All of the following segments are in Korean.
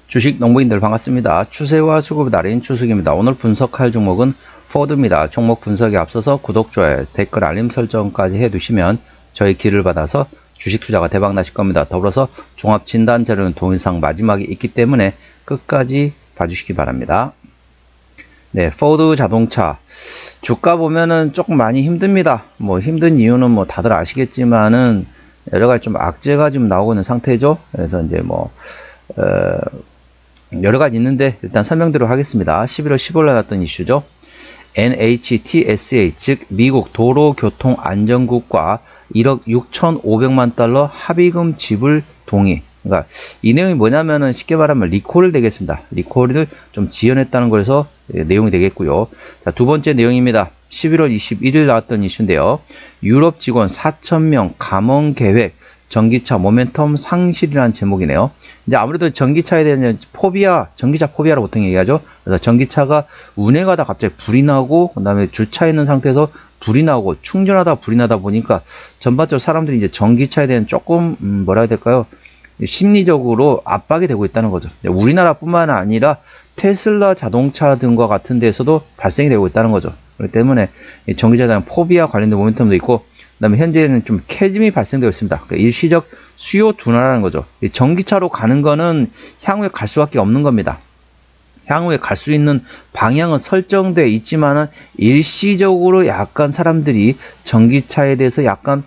주식 농부인들 반갑습니다. 추세와 수급의 달인 추석입니다. 오늘 분석할 종목은 포드입니다. 종목 분석에 앞서서 구독, 좋아요, 댓글, 알림 설정까지 해두시면 저희 길을 받아서 주식 투자가 대박 나실 겁니다. 더불어서 종합 진단 자료는 동영상 마지막에 있기 때문에 끝까지 봐주시기 바랍니다. 네, 포드 자동차 주가 보면은 조금 많이 힘듭니다. 힘든 이유는 다들 아시겠지만은 여러 가지 좀 악재가 지금 나오고 있는 상태죠. 그래서 이제 여러 가지 있는데 일단 설명드리도록 하겠습니다. 11월 15일 날 났던 이슈죠. NHTSA 즉 미국 도로교통안전국과 1억 6,500만 달러 합의금 지불 동의. 그러니까 이 내용이 뭐냐면은 쉽게 말하면 리콜을 되겠습니다. 리콜을 좀 지연했다는 거에서 내용이 되겠고요. 자, 두 번째 내용입니다. 11월 21일 나왔던 이슈인데요. 유럽 직원 4,000명 감원 계획 전기차 모멘텀 상실이라는 제목이네요. 이제 아무래도 전기차에 대한 포비아, 전기차 포비아라고 보통 얘기하죠. 그래서 전기차가 운행하다 갑자기 불이 나고, 그 다음에 주차해 있는 상태에서 불이 나고, 충전하다 불이 나다 보니까 전반적으로 사람들이 이제 전기차에 대한 조금, 뭐라 해야 될까요? 심리적으로 압박이 되고 있다는 거죠. 우리나라뿐만 아니라 테슬라 자동차 등과 같은 데서도 발생이 되고 있다는 거죠. 그렇기 때문에 전기차에 대한 포비아 관련된 모멘텀도 있고, 그 다음에 현재는 좀 캐즘이 발생되어 있습니다. 그러니까 일시적 수요 둔화라는 거죠. 전기차로 가는 거는 향후에 갈 수밖에 없는 겁니다. 향후에 갈 수 있는 방향은 설정되어 있지만은 일시적으로 약간 사람들이 전기차에 대해서 약간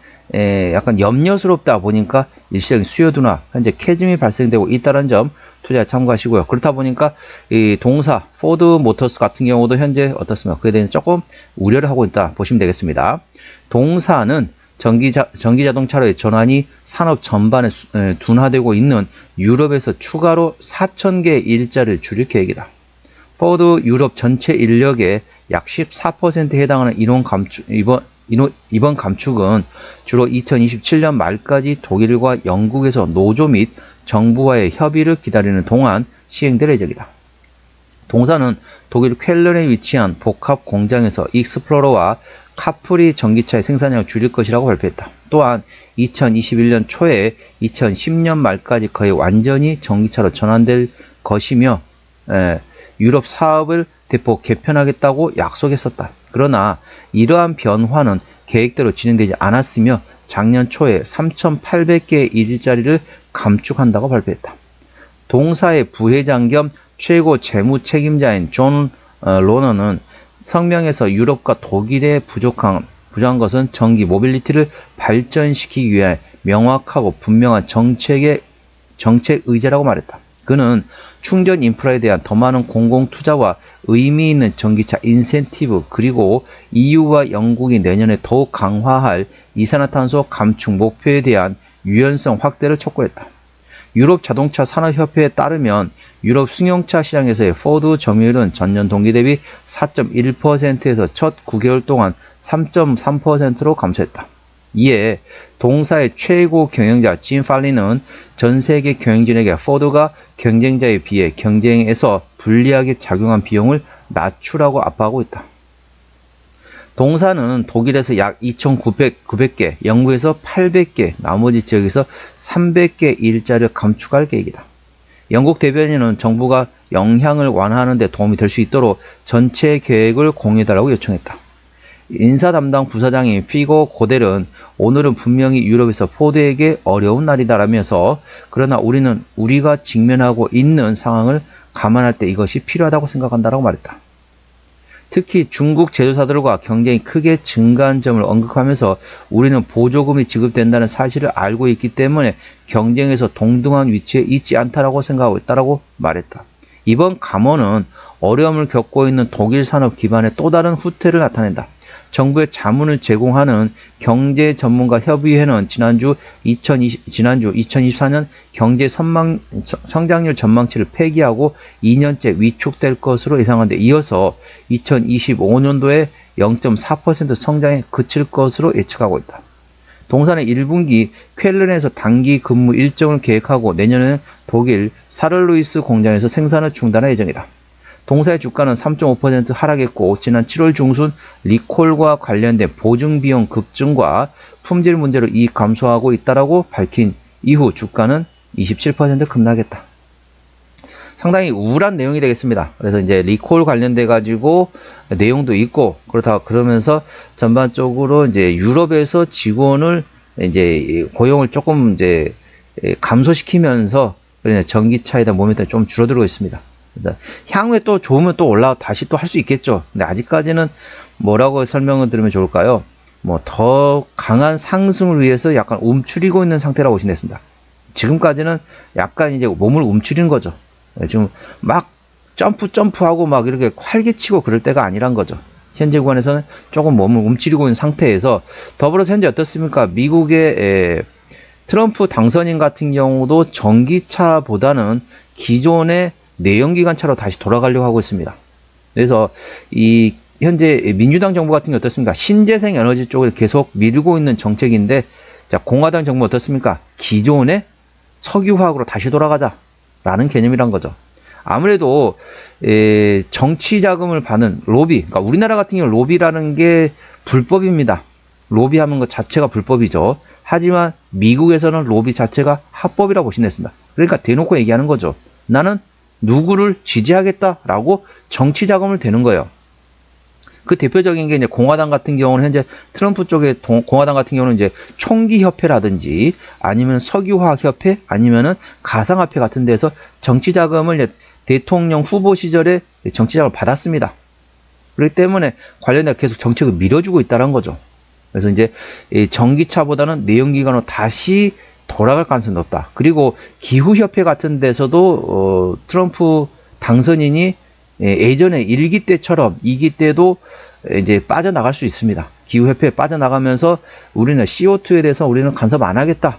염려스럽다 보니까 일시적인 수요 둔화, 현재 캐즘이 발생되고 있다는 점 투자에 참고하시고요. 그렇다 보니까 이 동사 포드 모터스 같은 경우도 현재 어떻습니까? 그에 대해서 조금 우려를 하고 있다 보시면 되겠습니다. 동사는 전기자동차로의 전환이 산업 전반에 둔화되고 있는 유럽에서 추가로 4,000개 일자리를 줄일 계획이다. 포드 유럽 전체 인력의 약 14%에 해당하는 이번 감축은 주로 2027년 말까지 독일과 영국에서 노조 및 정부와의 협의를 기다리는 동안 시행될 예정이다. 동사는 독일 쾰른에 위치한 복합 공장에서 익스플로러와 카프리 전기차의 생산량을 줄일 것이라고 발표했다. 또한 2021년 초에 2010년 말까지 거의 완전히 전기차로 전환될 것이며 유럽 사업을 대폭 개편하겠다고 약속했었다. 그러나 이러한 변화는 계획대로 진행되지 않았으며 작년 초에 3,800개의 일자리를 감축한다고 발표했다. 동사의 부회장 겸 최고 재무 책임자인 존 로너는 성명에서 유럽과 독일에 부족한 것은 전기 모빌리티를 발전시키기 위해 명확하고 분명한 정책 의제라고 말했다. 그는 충전 인프라에 대한 더 많은 공공 투자와 의미 있는 전기차 인센티브, 그리고 EU와 영국이 내년에 더욱 강화할 이산화탄소 감축 목표에 대한 유연성 확대를 촉구했다. 유럽 자동차 산업협회에 따르면 유럽 승용차 시장에서의 포드 점유율은 전년 동기 대비 4.1%에서 첫 9개월 동안 3.3%로 감소했다. 이에 동사의 최고 경영자 짐 팔리는 전 세계 경영진에게 포드가 경쟁자에 비해 경쟁에서 불리하게 작용한 비용을 낮추라고 압박하고 있다. 동사는 독일에서 약 2,900개, 영국에서 800개, 나머지 지역에서 300개 일자리를 감축할 계획이다. 영국 대변인은 정부가 영향을 완화하는 데 도움이 될 수 있도록 전체 계획을 공유해달라고 요청했다. 인사 담당 부사장인 피고 고델은 오늘은 분명히 유럽에서 포드에게 어려운 날이다라면서, 그러나 우리는 우리가 직면하고 있는 상황을 감안할 때 이것이 필요하다고 생각한다라고 말했다. 특히 중국 제조사들과 경쟁이 크게 증가한 점을 언급하면서 우리는 보조금이 지급된다는 사실을 알고 있기 때문에 경쟁에서 동등한 위치에 있지 않다라고 생각하고 있다라고 말했다. 이번 감원은 어려움을 겪고 있는 독일 산업 기반의 또 다른 후퇴를 나타낸다. 정부의 자문을 제공하는 경제 전문가 협의회는 지난주 2024년 경제 성장률 전망치를 폐기하고 2년째 위축될 것으로 예상하는데, 이어서 2025년도에 0.4% 성장에 그칠 것으로 예측하고 있다. 동사는 1분기 쾰른에서 단기 근무 일정을 계획하고 내년에는 독일 사를루이스 공장에서 생산을 중단할 예정이다. 동사의 주가는 3.5% 하락했고, 지난 7월 중순 리콜과 관련된 보증비용 급증과 품질 문제로 이익 감소하고 있다라고 밝힌 이후 주가는 27% 급락했다. 상당히 우울한 내용이 되겠습니다. 그래서 이제 리콜 관련돼 가지고 내용도 있고 그러면서 전반적으로 이제 유럽에서 직원을 이제 고용을 조금 이제 감소시키면서 전기차에 대한 모멘텀이 좀 줄어들고 있습니다. 향후에 또 좋으면 또 다시 또 할 수 있겠죠. 근데 아직까지는 뭐라고 설명을 드리면 좋을까요? 뭐 더 강한 상승을 위해서 약간 움츠리고 있는 상태라고 보시면 됩니다. 지금까지는 약간 이제 몸을 움츠리는 거죠. 지금 막 점프하고 막 이렇게 활개치고 그럴 때가 아니란 거죠. 현재 구간에서는 조금 몸을 움츠리고 있는 상태에서, 더불어서 현재 어떻습니까? 미국의 트럼프 당선인 같은 경우도 전기차보다는 기존의 내연기관차로 다시 돌아가려고 하고 있습니다. 그래서 이 현재 민주당 정부 같은 게 어떻습니까? 신재생 에너지 쪽을 계속 밀고 있는 정책인데, 자, 공화당 정부 어떻습니까? 기존의 석유화학으로 다시 돌아가자라는 개념이란 거죠. 아무래도 정치 자금을 받는 로비, 그러니까 우리나라 같은 경우 로비라는 게 불법입니다. 로비하는 것 자체가 불법이죠. 하지만 미국에서는 로비 자체가 합법이라고 보시면 됩니다. 그러니까 대놓고 얘기하는 거죠. 나는 누구를 지지하겠다라고 정치 자금을 대는 거예요. 그 대표적인 게 이제 공화당 같은 경우는 현재 트럼프 쪽에 공화당 같은 경우는 이제 총기 협회라든지 아니면 석유화학 협회 아니면은 가상화폐 같은 데서 정치 자금을 대통령 후보 시절에 정치 자금을 받았습니다. 그렇기 때문에 관련해서 계속 정책을 밀어주고 있다는 거죠. 그래서 이제 전기차보다는 내연기관으로 다시 돌아갈 가능성이 높다. 그리고 기후협회 같은 데서도 트럼프 당선인이 예전에 1기 때처럼 2기 때도 이제 빠져나갈 수 있습니다. 기후협회에 빠져나가면서 우리는 CO2에 대해서 우리는 간섭 안 하겠다.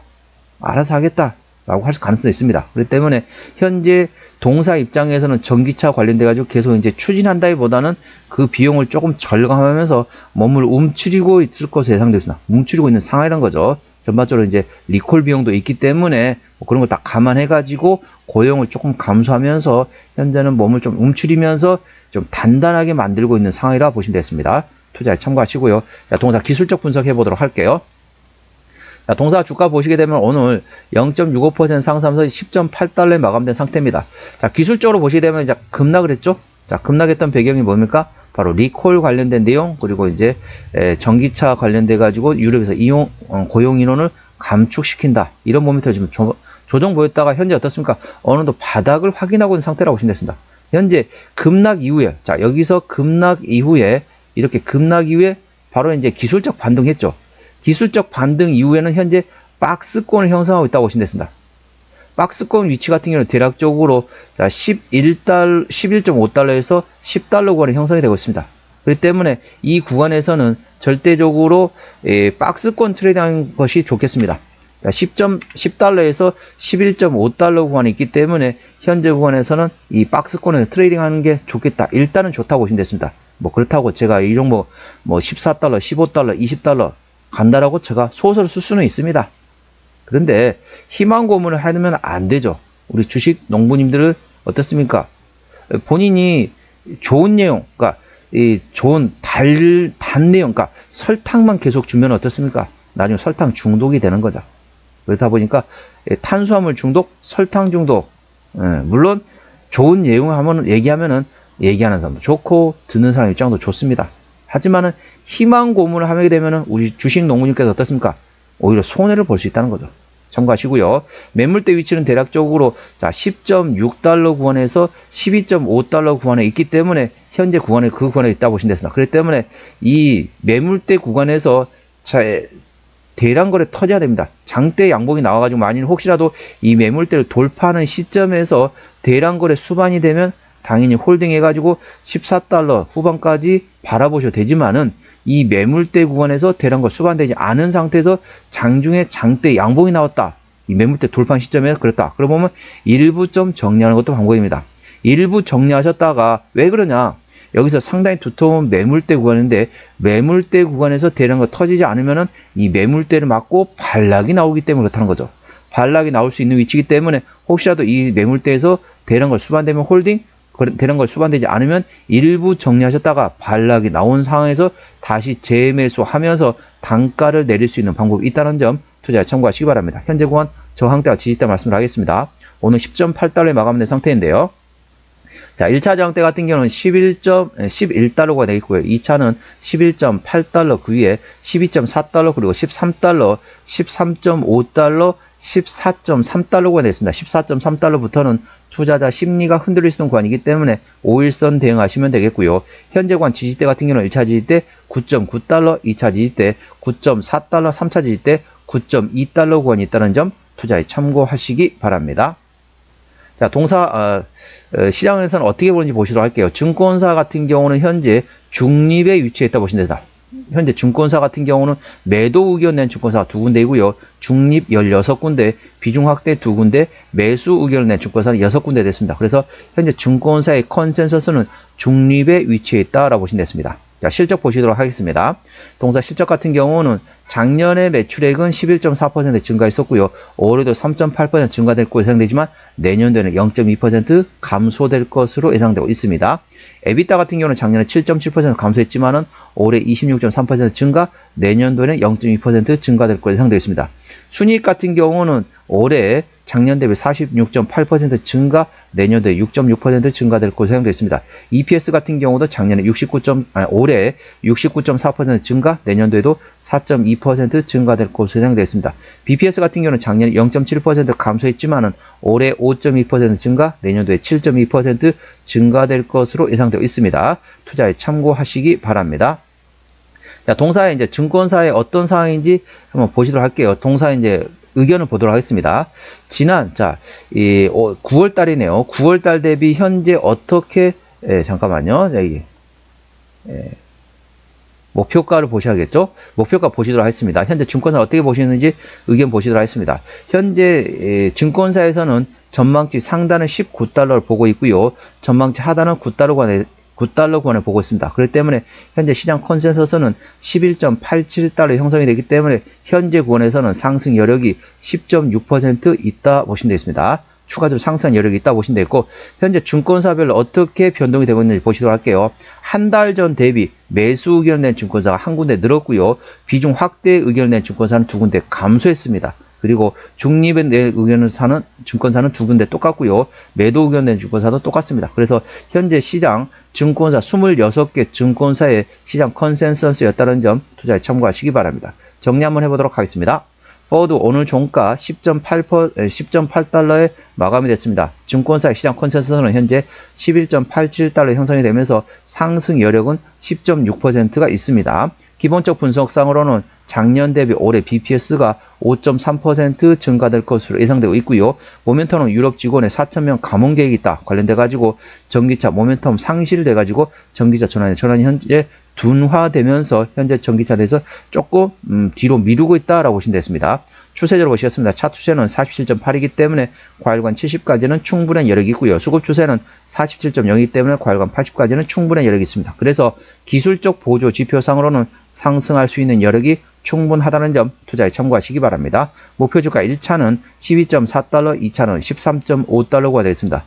알아서 하겠다. 라고 할 가능성이 있습니다. 그렇기 때문에 현재 동사 입장에서는 전기차 관련돼 가지고 계속 이제 추진한다기보다는 그 비용을 조금 절감하면서 몸을 움츠리고 있을 것으로 예상되었습니다. 움츠리고 있는 상황이란 거죠. 전반적으로 이제 리콜 비용도 있기 때문에 뭐 그런 걸 다 감안해 가지고 고용을 조금 감소하면서 현재는 몸을 좀 움츠리면서 좀 단단하게 만들고 있는 상황이라 보시면 되겠습니다. 투자에 참고하시고요. 자, 동사 기술적 분석해 보도록 할게요. 자, 동사 주가 보시게 되면 오늘 0.65% 상승하면서 10.8달러에 마감된 상태입니다. 자, 기술적으로 보시게 되면 이제 급락을 했죠. 자, 급락했던 배경이 뭡니까? 바로 리콜 관련된 내용, 그리고 이제 전기차 관련돼 가지고 유럽에서 고용 인원을 감축시킨다. 이런 모멘텀을 지금 조정 보였다가 현재 어떻습니까? 어느 정도 바닥을 확인하고 있는 상태라고 보시면 됩니다. 현재 급락 이후에, 자, 여기서 급락 이후에 이렇게 급락 이후에 바로 이제 기술적 반등했죠. 기술적 반등 이후에는 현재 박스권을 형성하고 있다고 보시면 됩니다. 박스권 위치 같은 경우는 대략적으로 11.5달러에서 10달러 구간이 형성이 되고 있습니다. 그렇기 때문에 이 구간에서는 절대적으로 박스권 트레이딩하는 것이 좋겠습니다. 10달러에서 11.5달러 구간이 있기 때문에 현재 구간에서는 이 박스권에서 트레이딩하는 게 좋겠다. 일단은 좋다고 보시면 됐습니다. 뭐 그렇다고 제가 이 종목 뭐 14달러, 15달러, 20달러 간다라고 제가 소설을 쓸 수는 있습니다. 그런데 희망 고문을 하면 안 되죠. 우리 주식 농부님들은 어떻습니까? 본인이 좋은 내용, 그러니까 좋은 단 내용, 그러니까 설탕만 계속 주면 어떻습니까? 나중에 설탕 중독이 되는 거죠. 그렇다 보니까 탄수화물 중독, 설탕 중독, 물론 좋은 내용을 얘기하는 사람도 좋고 듣는 사람 입장도 좋습니다. 하지만은 희망 고문을 하게 되면은 우리 주식 농부님께서 어떻습니까? 오히려 손해를 볼 수 있다는 거죠. 참고하시고요. 매물대 위치는 대략적으로 10.6달러 구간에서 12.5달러 구간에 있기 때문에 현재 그 구간에 있다 보시면 되겠습니다. 그렇기 때문에 이 매물대 구간에서 대량 거래 터져야 됩니다. 장대 양봉이 나와가지고 만일 혹시라도 이 매물대를 돌파하는 시점에서 대량 거래 수반이 되면 당연히 홀딩 해가지고 14달러 후반까지 바라보셔도 되지만은 이 매물대 구간에서 대량 거래 수반되지 않은 상태에서 장중에 장대 양봉이 나왔다. 이 매물대 돌파 시점에서 그렇다. 그러면 일부 좀 정리하는 것도 방법입니다. 일부 정리하셨다가 왜 그러냐? 여기서 상당히 두터운 매물대 구간인데 매물대 구간에서 대량 거 터지지 않으면은 이 매물대를 맞고 반락이 나오기 때문에 그렇다는 거죠. 반락이 나올 수 있는 위치이기 때문에 혹시라도 이 매물대에서 대량 거 수반되면 홀딩, 대량 거 수반되지 않으면 일부 정리하셨다가 반락이 나온 상황에서 다시 재매수하면서 단가를 내릴 수 있는 방법이 있다는 점 투자에 참고하시기 바랍니다. 현재 구간 저항대와 지지대 말씀을 하겠습니다. 오늘 10.8달러에 마감된 상태인데요. 자, 1차 저항대 같은 경우는 11달러가 되겠고요. 2차는 11.8달러, 그 위에 12.4달러, 그리고 13달러, 13.5달러, 14.3달러가 되겠습니다. 14.3달러부터는 투자자 심리가 흔들릴 수 있는 구간이기 때문에 5일선 대응하시면 되겠고요. 현재관 지지대 같은 경우는 1차 지지대 9.9달러, 2차 지지대 9.4달러, 3차 지지대 9.2달러 구간이 있다는 점 투자에 참고하시기 바랍니다. 자, 시장에서는 어떻게 보는지 보시도록 할게요. 증권사 같은 경우는 현재 중립에 위치해 있다 보시면 됩니다. 현재 증권사 같은 경우는 매도 의견 낸 증권사가 2군데이고요. 중립 16군데, 비중 확대 2군데, 매수 의견을 낸 증권사는 6군데 됐습니다. 그래서 현재 증권사의 컨센서스는 중립에 위치해 있다라고 보시면 됐습니다. 자, 실적 보시도록 하겠습니다. 동사 실적 같은 경우는 작년에 매출액은 11.4% 증가했었고요. 올해도 3.8% 증가될 것으로 예상되지만 내년도에는 0.2% 감소될 것으로 예상되고 있습니다. 에비타 같은 경우는 작년에 7.7% 감소했지만은 올해 26.3% 증가, 내년도에는 0.2% 증가될 것으로 예상되어 있습니다. 순이익 같은 경우는 올해 작년 대비 46.8% 증가, 내년도에 6.6% 증가될 것으로 예상되어 있습니다. EPS 같은 경우도 작년에 올해 69.4% 증가, 내년도에도 4.2% 증가될 것으로 예상되어 있습니다. BPS 같은 경우는 작년에 0.7% 감소했지만은 올해 5.2% 증가, 내년도에 7.2% 증가될 것으로 예상되어 있습니다. 투자에 참고하시기 바랍니다. 자, 동사의 이제 증권사의 어떤 상황인지 한번 보시도록 할게요. 동사의 이제 의견을 보도록 하겠습니다. 지난, 9월 달이네요. 9월 달 대비 현재 어떻게, 잠깐만요. 여기, 목표가를 보셔야겠죠? 목표가 보시도록 하겠습니다. 현재 증권사 어떻게 보시는지 의견 보시도록 하겠습니다. 현재, 증권사에서는 전망치 상단은 19달러를 보고 있고요. 전망치 하단은 9달러 구간을 보고 있습니다. 그렇기 때문에 현재 시장 컨센서스는 11.87달러 형성이 되기 때문에 현재 구간에서는 상승 여력이 10.6% 있다 보시면 되겠습니다. 추가적으로 상승 여력이 있다 보시면 되겠고, 현재 증권사별로 어떻게 변동이 되고 있는지 보시도록 할게요. 한 달 전 대비 매수 의견을 낸 증권사가 한 군데 늘었고요. 비중 확대 의견을 낸 증권사는 2군데 감소했습니다. 그리고 중립에 내 의견을 사는 증권사는 2군데 똑같고요. 매도 의견 낸 증권사도 똑같습니다. 그래서 현재 시장 증권사 26개 증권사의 시장 컨센서스였다는 점 투자에 참고하시기 바랍니다. 정리 한번 해보도록 하겠습니다. 포워드 오늘 종가 10.8달러에 마감이 됐습니다. 증권사의 시장 컨센서스는 현재 11.87달러 형성이 되면서 상승 여력은 10.6%가 있습니다. 기본적 분석상으로는 작년 대비 올해 BPS가 5.3% 증가될 것으로 예상되고 있고요. 모멘텀은 유럽 직원의 4,000명 감원 계획이 있다 관련돼 가지고 전기차 모멘텀 상실돼 가지고 전기차 전환이 현재 둔화되면서 현재 전기차에 대해서 조금 뒤로 미루고 있다라고 보시면 되겠습니다. 추세적으로 보시겠습니다. 차 추세는 47.8이기 때문에 과열관 70까지는 충분한 여력이 있고요. 수급 추세는 47.0이기 때문에 과열관 80까지는 충분한 여력이 있습니다. 그래서 기술적 보조 지표상으로는 상승할 수 있는 여력이 충분하다는 점 투자에 참고하시기 바랍니다. 목표주가 1차는 12.4달러, 2차는 13.5달러가 되겠습니다.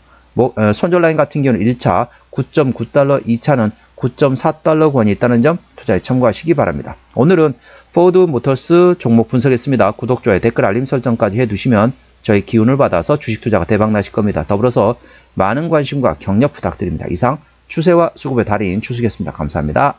손절라인 같은 경우는 1차 9.9달러, 2차는 9.4달러 구간이 있다는 점 투자에 참고하시기 바랍니다. 오늘은 포드 모터스 종목 분석했습니다. 구독, 좋아요, 댓글, 알림 설정까지 해두시면 저희 기운을 받아서 주식 투자가 대박 나실 겁니다. 더불어서 많은 관심과 격려 부탁드립니다. 이상 추세와 수급의 달인 추수겠습니다. 감사합니다.